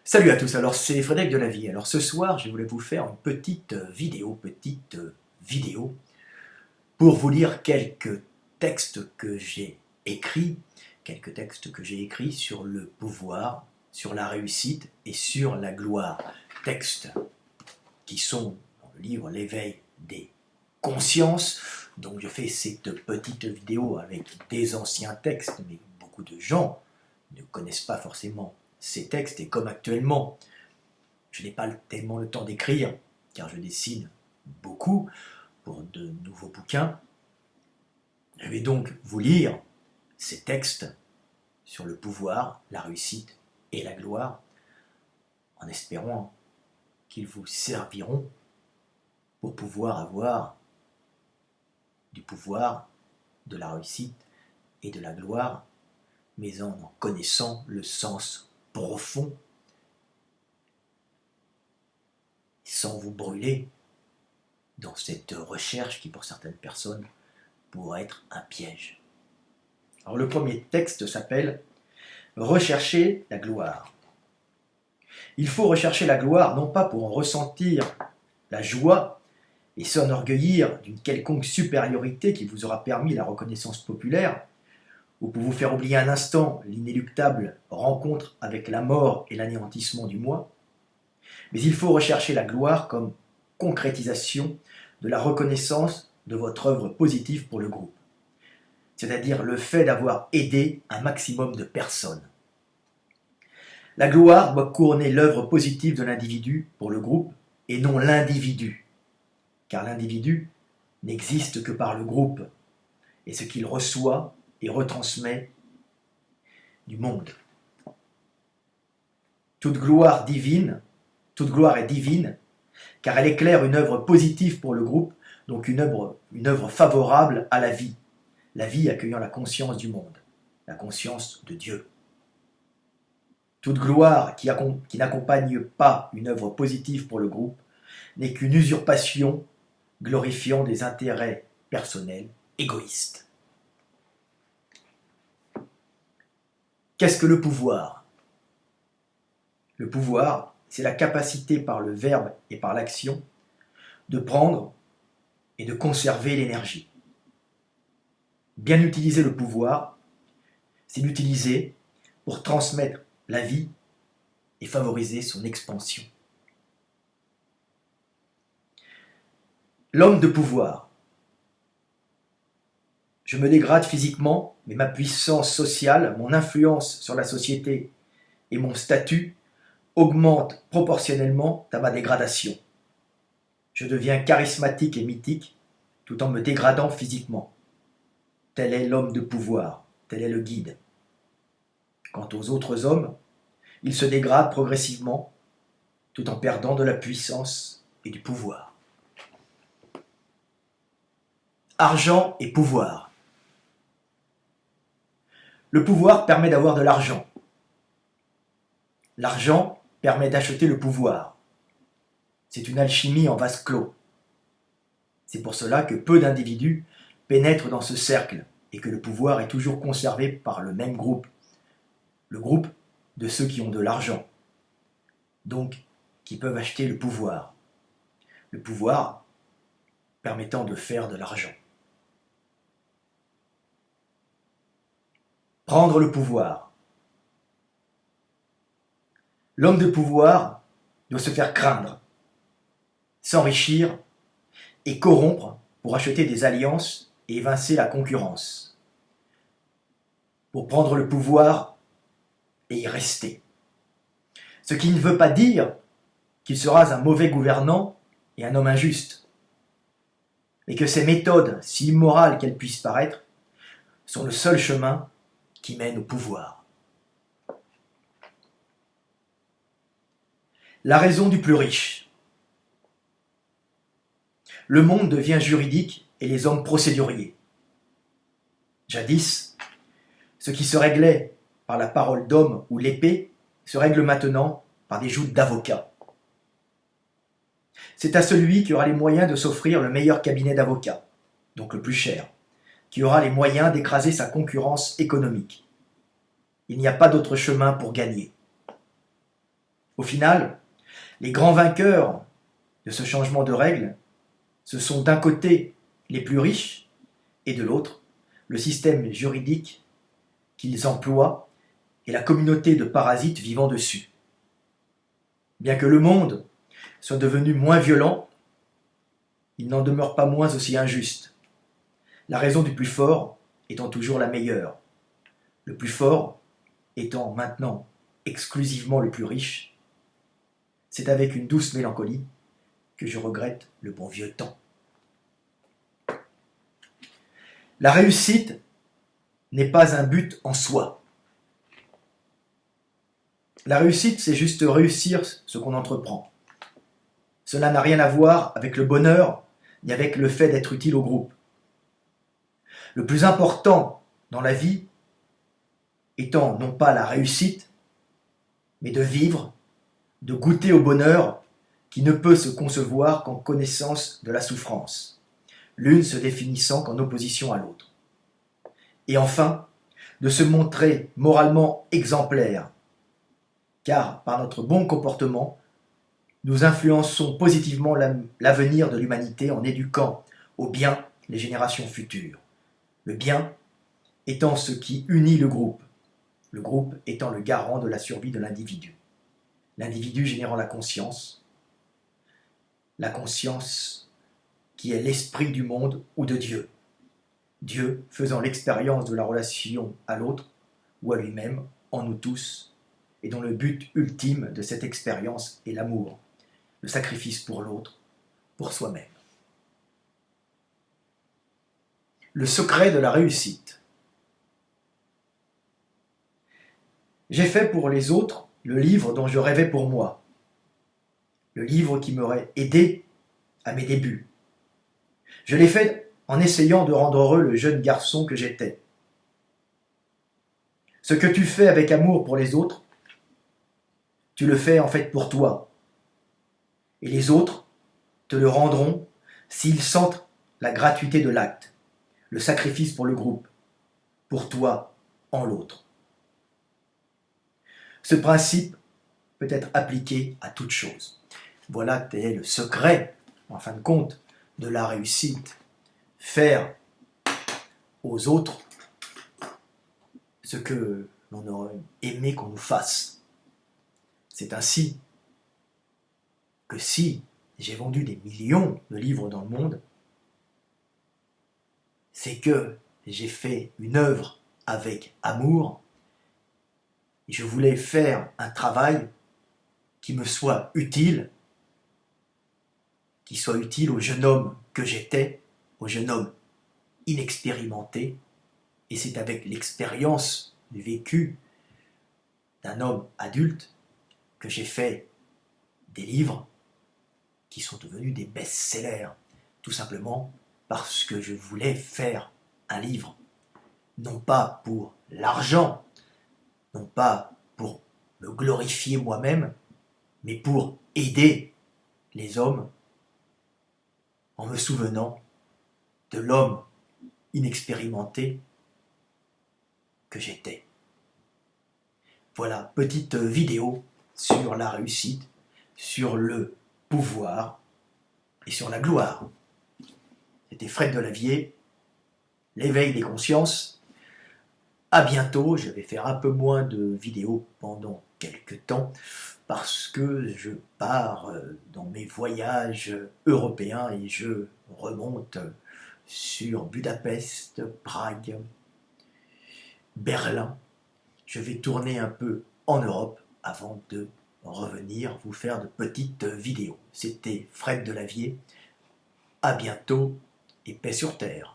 Salut à tous, alors c'est Frédéric de la Vie. Alors ce soir, je voulais vous faire une petite vidéo pour vous lire quelques textes que j'ai écrits, sur le pouvoir, sur la réussite et sur la gloire. Textes qui sont dans le livre L'éveil des consciences. Donc je fais cette petite vidéo avec des anciens textes, mais beaucoup de gens ne connaissent pas forcément ces textes, et comme actuellement je n'ai pas tellement le temps d'écrire car je dessine beaucoup pour de nouveaux bouquins, je vais donc vous lire ces textes sur le pouvoir, la réussite et la gloire, en espérant qu'ils vous serviront pour pouvoir avoir du pouvoir, de la réussite et de la gloire, mais en connaissant le sens profond, sans vous brûler dans cette recherche qui, pour certaines personnes, pourrait être un piège. Alors le premier texte s'appelle « Rechercher la gloire ». Il faut rechercher la gloire non pas pour en ressentir la joie et s'enorgueillir d'une quelconque supériorité qui vous aura permis la reconnaissance populaire, ou pour vous faire oublier un instant l'inéluctable rencontre avec la mort et l'anéantissement du moi, mais il faut rechercher la gloire comme concrétisation de la reconnaissance de votre œuvre positive pour le groupe, c'est-à-dire le fait d'avoir aidé un maximum de personnes. La gloire doit couronner l'œuvre positive de l'individu pour le groupe et non l'individu, car l'individu n'existe que par le groupe et ce qu'il reçoit et retransmet du monde. Toute gloire est divine, car elle éclaire une œuvre positive pour le groupe, donc une œuvre favorable à la vie accueillant la conscience du monde, la conscience de Dieu. Toute gloire qui n'accompagne pas une œuvre positive pour le groupe n'est qu'une usurpation glorifiant des intérêts personnels égoïstes. Qu'est-ce que le pouvoir ? Le pouvoir, c'est la capacité par le verbe et par l'action de prendre et de conserver l'énergie. Bien utiliser le pouvoir, c'est l'utiliser pour transmettre la vie et favoriser son expansion. L'homme de pouvoir. Je me dégrade physiquement, mais ma puissance sociale, mon influence sur la société et mon statut augmentent proportionnellement à ma dégradation. Je deviens charismatique et mythique tout en me dégradant physiquement. Tel est l'homme de pouvoir, tel est le guide. Quant aux autres hommes, ils se dégradent progressivement tout en perdant de la puissance et du pouvoir. Argent et pouvoir. Le pouvoir permet d'avoir de l'argent. L'argent permet d'acheter le pouvoir. C'est une alchimie en vase clos. C'est pour cela que peu d'individus pénètrent dans ce cercle et que le pouvoir est toujours conservé par le même groupe, le groupe de ceux qui ont de l'argent, donc qui peuvent acheter le pouvoir permettant de faire de l'argent. Prendre le pouvoir. L'homme de pouvoir doit se faire craindre, s'enrichir et corrompre pour acheter des alliances et évincer la concurrence, pour prendre le pouvoir et y rester. Ce qui ne veut pas dire qu'il sera un mauvais gouvernant et un homme injuste, mais que ces méthodes, si immorales qu'elles puissent paraître, sont le seul chemin qui mène au pouvoir. La raison du plus riche. Le monde devient juridique et les hommes procéduriers. Jadis, ce qui se réglait par la parole d'homme ou l'épée se règle maintenant par des joutes d'avocats. C'est à celui qui aura les moyens de s'offrir le meilleur cabinet d'avocats, donc le plus cher, qui aura les moyens d'écraser sa concurrence économique. Il n'y a pas d'autre chemin pour gagner. Au final, les grands vainqueurs de ce changement de règles, ce sont d'un côté les plus riches et de l'autre le système juridique qu'ils emploient et la communauté de parasites vivant dessus. Bien que le monde soit devenu moins violent, il n'en demeure pas moins aussi injuste. La raison du plus fort étant toujours la meilleure. Le plus fort étant maintenant exclusivement le plus riche. C'est avec une douce mélancolie que je regrette le bon vieux temps. La réussite n'est pas un but en soi. La réussite, c'est juste réussir ce qu'on entreprend. Cela n'a rien à voir avec le bonheur ni avec le fait d'être utile au groupe. Le plus important dans la vie étant non pas la réussite, mais de vivre, de goûter au bonheur qui ne peut se concevoir qu'en connaissance de la souffrance, l'une se définissant qu'en opposition à l'autre. Et enfin, de se montrer moralement exemplaire, car par notre bon comportement, nous influençons positivement l'avenir de l'humanité en éduquant au bien les générations futures. Le bien étant ce qui unit le groupe étant le garant de la survie de l'individu. L'individu générant la conscience qui est l'esprit du monde ou de Dieu. Dieu faisant l'expérience de la relation à l'autre ou à lui-même en nous tous, et dont le but ultime de cette expérience est l'amour, le sacrifice pour l'autre, pour soi-même. Le secret de la réussite. J'ai fait pour les autres le livre dont je rêvais pour moi, le livre qui m'aurait aidé à mes débuts. Je l'ai fait en essayant de rendre heureux le jeune garçon que j'étais. Ce que tu fais avec amour pour les autres, tu le fais en fait pour toi. Et les autres te le rendront s'ils sentent la gratuité de l'acte, le sacrifice pour le groupe, pour toi en l'autre. Ce principe peut être appliqué à toute chose. Voilà quel est le secret, en fin de compte, de la réussite. Faire aux autres ce que l'on aurait aimé qu'on nous fasse. C'est ainsi que si j'ai vendu des millions de livres dans le monde, c'est que j'ai fait une œuvre avec amour. Et je voulais faire un travail qui me soit utile, qui soit utile au jeune homme que j'étais, au jeune homme inexpérimenté. Et c'est avec l'expérience du vécu d'un homme adulte que j'ai fait des livres qui sont devenus des best-sellers, tout simplement parce que je voulais faire un livre, non pas pour l'argent, non pas pour me glorifier moi-même, mais pour aider les hommes en me souvenant de l'homme inexpérimenté que j'étais. Voilà, petite vidéo sur la réussite, sur le pouvoir et sur la gloire. C'était Fred Delavier, l'éveil des consciences. À bientôt, je vais faire un peu moins de vidéos pendant quelques temps parce que je pars dans mes voyages européens et je remonte sur Budapest, Prague, Berlin. Je vais tourner un peu en Europe avant de revenir vous faire de petites vidéos. C'était Fred Delavier. À bientôt et paix sur terre.